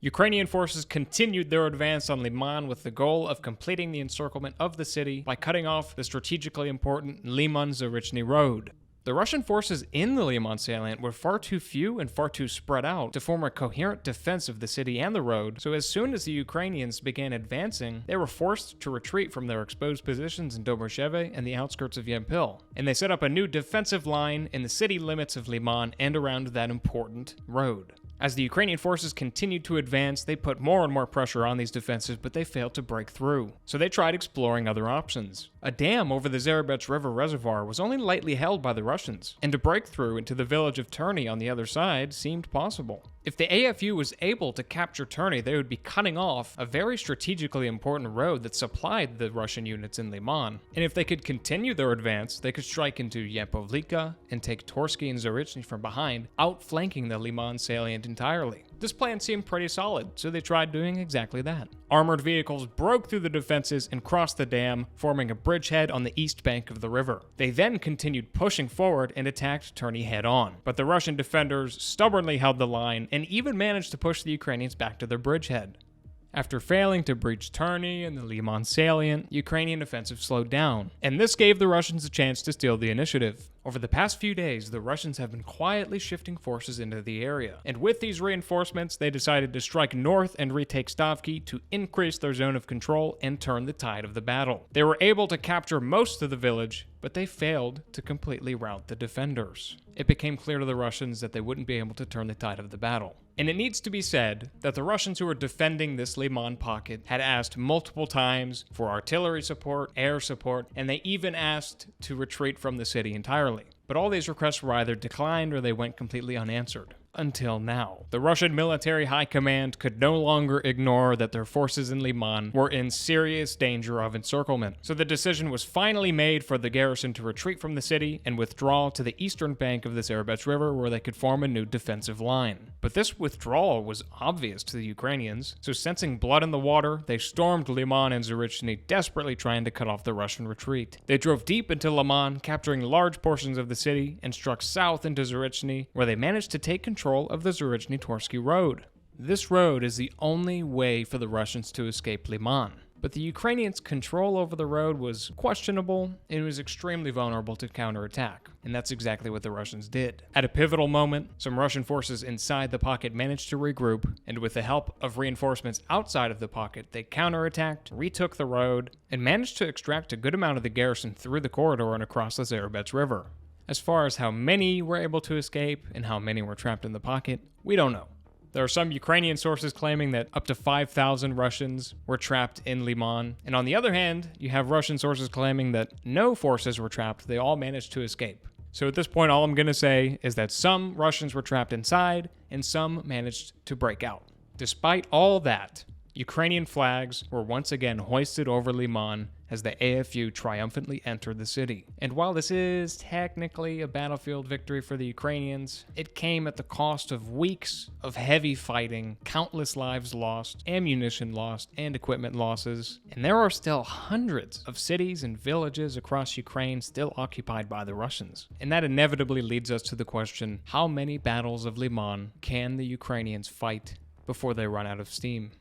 Ukrainian forces continued their advance on Lyman with the goal of completing the encirclement of the city by cutting off the strategically important Lyman-Zarychny road. The Russian forces in the Lyman salient were far too few and far too spread out to form a coherent defense of the city and the road, so as soon as the Ukrainians began advancing, they were forced to retreat from their exposed positions in Dobrasheve and the outskirts of Yempil, and they set up a new defensive line in the city limits of Lyman and around that important road. As the Ukrainian forces continued to advance, they put more and more pressure on these defenses, but they failed to break through. So they tried exploring other options. A dam over the Zarybets River reservoir was only lightly held by the Russians, and to break through into the village of Terny on the other side seemed possible. If the AFU was able to capture Terny, they would be cutting off a very strategically important road that supplied the Russian units in Lyman. And if they could continue their advance, they could strike into Yempovlika and take Torsky and Zarychny from behind, outflanking the Lyman salient entirely. This plan seemed pretty solid, so they tried doing exactly that. Armored vehicles broke through the defenses and crossed the dam, forming a bridgehead on the east bank of the river. They then continued pushing forward and attacked Terny head-on, but the Russian defenders stubbornly held the line and even managed to push the Ukrainians back to their bridgehead. After failing to breach Terny and the Lyman salient, Ukrainian offensive slowed down, and this gave the Russians a chance to steal the initiative. Over the past few days, the Russians have been quietly shifting forces into the area, and with these reinforcements, they decided to strike north and retake Stavki to increase their zone of control and turn the tide of the battle. They were able to capture most of the village, but they failed to completely rout the defenders. It became clear to the Russians that they wouldn't be able to turn the tide of the battle. And it needs to be said that the Russians who were defending this Lyman pocket had asked multiple times for artillery support, air support, and they even asked to retreat from the city entirely. But all these requests were either declined or they went completely unanswered. Until now. The Russian military high command could no longer ignore that their forces in Lyman were in serious danger of encirclement. So the decision was finally made for the garrison to retreat from the city and withdraw to the eastern bank of the Zarybets River where they could form a new defensive line. But this withdrawal was obvious to the Ukrainians, so sensing blood in the water, they stormed Lyman and Zarychny, desperately trying to cut off the Russian retreat. They drove deep into Lyman, capturing large portions of the city, and struck south into Zarychny, where they managed to take control of the Zarychny-Torsky road. This road is the only way for the Russians to escape Lyman. But the Ukrainians' control over the road was questionable and was extremely vulnerable to counterattack. And that's exactly what the Russians did. At a pivotal moment, some Russian forces inside the pocket managed to regroup, and with the help of reinforcements outside of the pocket, they counterattacked, retook the road, and managed to extract a good amount of the garrison through the corridor and across the Zarybets River. As far as how many were able to escape and how many were trapped in the pocket, we don't know. There are some Ukrainian sources claiming that up to 5,000 Russians were trapped in Lyman, and on the other hand, you have Russian sources claiming that no forces were trapped, they all managed to escape. So at this point, all I'm going to say is that some Russians were trapped inside, and some managed to break out. Despite all that, Ukrainian flags were once again hoisted over Lyman as the AFU triumphantly entered the city. And while this is technically a battlefield victory for the Ukrainians, it came at the cost of weeks of heavy fighting, countless lives lost, ammunition lost, and equipment losses. And there are still hundreds of cities and villages across Ukraine still occupied by the Russians. And that inevitably leads us to the question, how many battles of Lyman can the Ukrainians fight before they run out of steam?